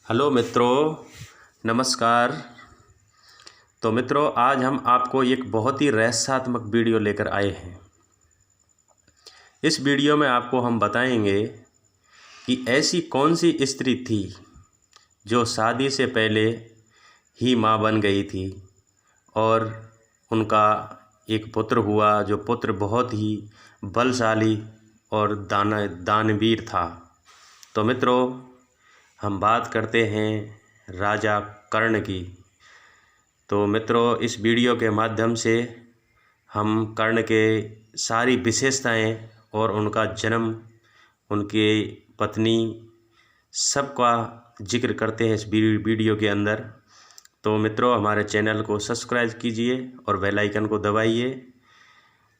Hello मित्रों, नमस्कार। तो मित्रों, आज हम आपको एक बहुत ही रहस्यात्मक वीडियो लेकर आए हैं। इस वीडियो में आपको हम बताएंगे कि ऐसी कौन सी स्त्री थी जो शादी से पहले ही मां बन गई थी और उनका एक पुत्र हुआ, जो पुत्र बहुत ही बलशाली और दानवीर था। तो मित्रों, हम बात करते हैं राजा कर्ण की। तो मित्रों, इस वीडियो के माध्यम से हम कर्ण के सारी विशेषताएं और उनका जन्म, उनकी पत्नी, सबका जिक्र करते हैं इस वीडियो के अंदर। तो मित्रों, हमारे चैनल को सब्सक्राइब कीजिए और बेल आइकन को दबाइए,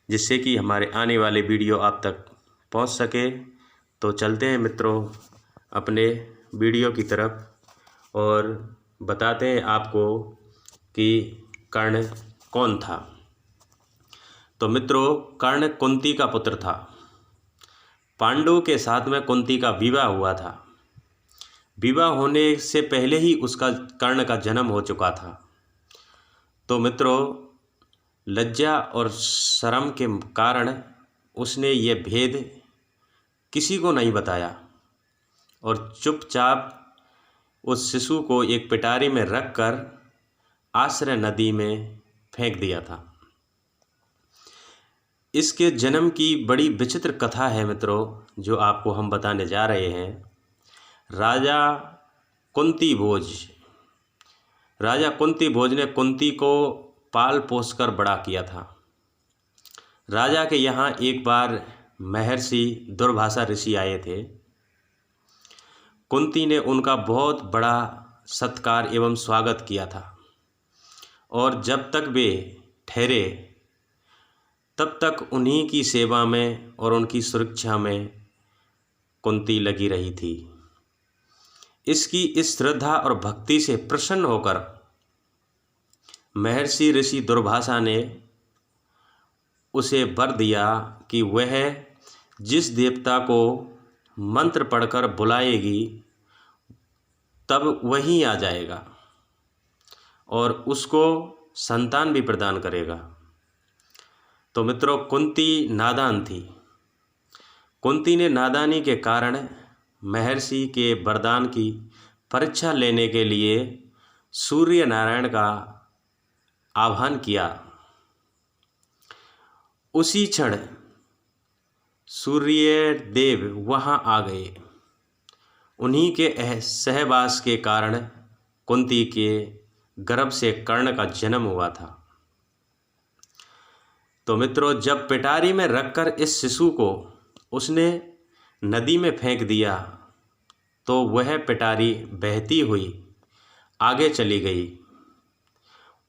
जिससे कि हमारे आने वाले वीडियो आप तक पहुंच सके। तो चलते हैं मित्रों अपने वीडियो की तरफ और बताते हैं आपको कि कर्ण कौन था। तो मित्रों, कर्ण कुंती का पुत्र था। पांडु के साथ में कुंती का विवाह हुआ था। विवाह होने से पहले ही उसका कर्ण का जन्म हो चुका था। तो मित्रों, लज्जा और शर्म के कारण उसने ये भेद किसी को नहीं बताया और चुपचाप उस शिशु को एक पिटारी में रखकर आश्रय नदी में फेंक दिया था। इसके जन्म की बड़ी विचित्र कथा है मित्रों, जो आपको हम बताने जा रहे हैं। राजा कुंती भोज ने कुंती को पाल पोस कर बड़ा किया था। राजा के यहाँ एक बार महर्षि दुर्वासा ऋषि आए थे। कुंती ने उनका बहुत बड़ा सत्कार एवं स्वागत किया था और जब तक वे ठहरे तब तक उन्हीं की सेवा में और उनकी सुरक्षा में कुंती लगी रही थी। इसकी इस श्रद्धा और भक्ति से प्रसन्न होकर महर्षि ऋषि दुर्वासा ने उसे वर दिया कि वह जिस देवता को मंत्र पढ़कर बुलाएगी तब वही आ जाएगा और उसको संतान भी प्रदान करेगा। तो मित्रों, कुंती नादान थी। कुंती ने नादानी के कारण महर्षि के वरदान की परीक्षा लेने के लिए सूर्य नारायण का आह्वान किया। उसी क्षण सूर्य देव वहाँ आ गए। उन्हीं के सहवास के कारण कुंती के गर्भ से कर्ण का जन्म हुआ था। तो मित्रों, जब पिटारी में रखकर इस शिशु को उसने नदी में फेंक दिया तो वह पिटारी बहती हुई आगे चली गई।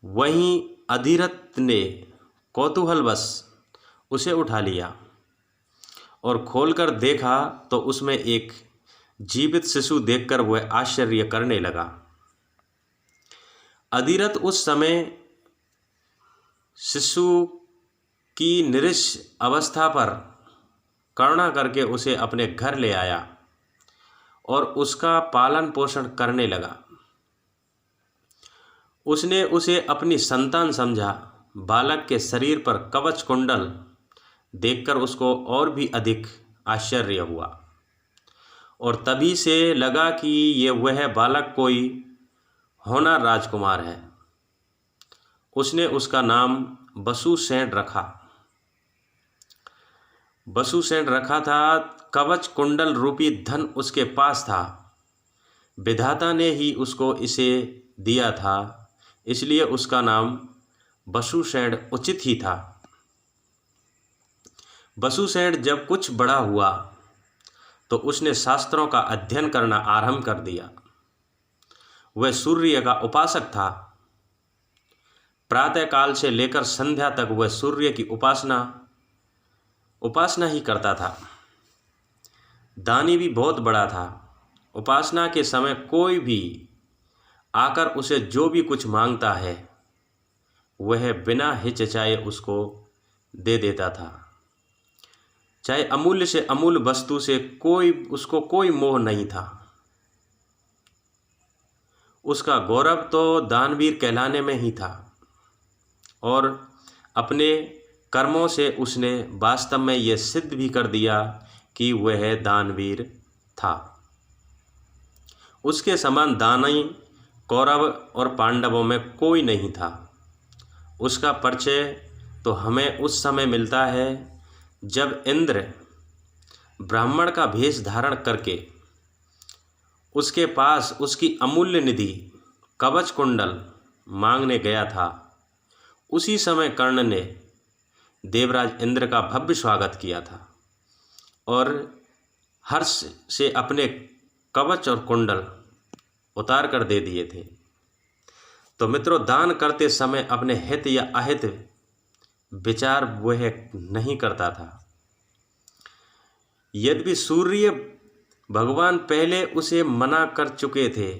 वहीं अधिरथ ने कौतूहलवश उसे उठा लिया और खोलकर देखा तो उसमें एक जीवित शिशु देखकर वह आश्चर्य करने लगा। अधिरथ उस समय शिशु की निरीश अवस्था पर करुणा करके उसे अपने घर ले आया और उसका पालन पोषण करने लगा। उसने उसे अपनी संतान समझा। बालक के शरीर पर कवच कुंडल देखकर उसको और भी अधिक आश्चर्य हुआ और तभी से लगा कि ये वह बालक कोई होनहार राजकुमार है। उसने उसका नाम वसुसेन रखा था। कवच कुंडल रूपी धन उसके पास था। विधाता ने ही उसको इसे दिया था, इसलिए उसका नाम वसुसेन उचित ही था। वसुसेन जब कुछ बड़ा हुआ तो उसने शास्त्रों का अध्ययन करना आरंभ कर दिया। वह सूर्य का उपासक था। प्रातःकाल से लेकर संध्या तक वह सूर्य की उपासना ही करता था। दानी भी बहुत बड़ा था। उपासना के समय कोई भी आकर उसे जो भी कुछ मांगता है वह बिना हिचकिचाए उसको दे देता था। चाहे अमूल्य से अमूल्य वस्तु से उसको कोई मोह नहीं था। उसका गौरव तो दानवीर कहलाने में ही था और अपने कर्मों से उसने वास्तव में ये सिद्ध भी कर दिया कि वह दानवीर था। उसके समान दानी कौरव और पांडवों में कोई नहीं था। उसका परिचय तो हमें उस समय मिलता है जब इंद्र ब्राह्मण का भेष धारण करके उसके पास उसकी अमूल्य निधि कवच कुंडल मांगने गया था। उसी समय कर्ण ने देवराज इंद्र का भव्य स्वागत किया था और हर्ष से अपने कवच और कुंडल उतार कर दे दिए थे। तो मित्रों, दान करते समय अपने हित या अहित विचार वह नहीं करता था। यद्यपि सूर्य भगवान पहले उसे मना कर चुके थे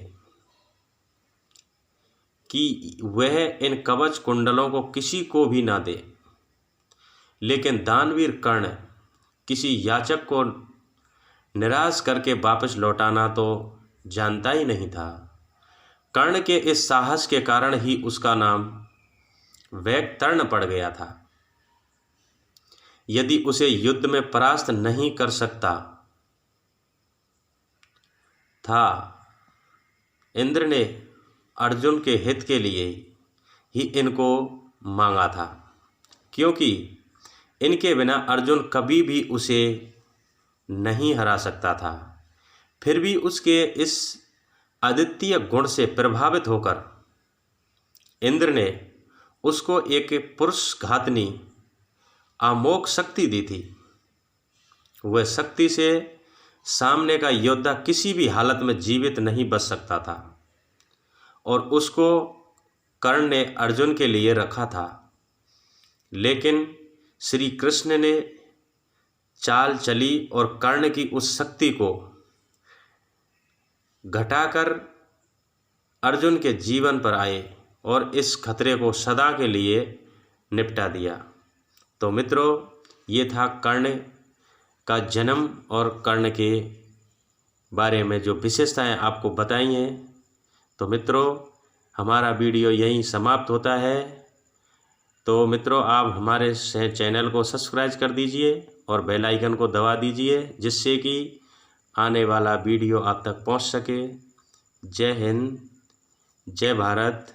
कि वह इन कवच कुंडलों को किसी को भी ना दे, लेकिन दानवीर कर्ण किसी याचक को निराश करके वापस लौटाना तो जानता ही नहीं था। कर्ण के इस साहस के कारण ही उसका नाम वैतर्ण पड़ गया था। यदि उसे युद्ध में परास्त नहीं कर सकता था, इंद्र ने अर्जुन के हित के लिए ही इनको मांगा था, क्योंकि इनके बिना अर्जुन कभी भी उसे नहीं हरा सकता था। फिर भी उसके इस अद्वितीय गुण से प्रभावित होकर इंद्र ने उसको एक पुरुष घातनी अमोघ शक्ति दी थी। वह शक्ति से सामने का योद्धा किसी भी हालत में जीवित नहीं बच सकता था और उसको कर्ण ने अर्जुन के लिए रखा था। लेकिन श्री कृष्ण ने चाल चली और कर्ण की उस शक्ति को घटाकर अर्जुन के जीवन पर आए और इस खतरे को सदा के लिए निपटा दिया। तो मित्रों, ये था कर्ण का जन्म और कर्ण के बारे में जो विशेषताएं आपको बताई हैं। तो मित्रों, हमारा वीडियो यहीं समाप्त होता है। तो मित्रों, आप हमारे चैनल को सब्सक्राइब कर दीजिए और बेल आइकन को दबा दीजिए, जिससे कि आने वाला वीडियो आप तक पहुंच सके। जय हिंद, जय भारत।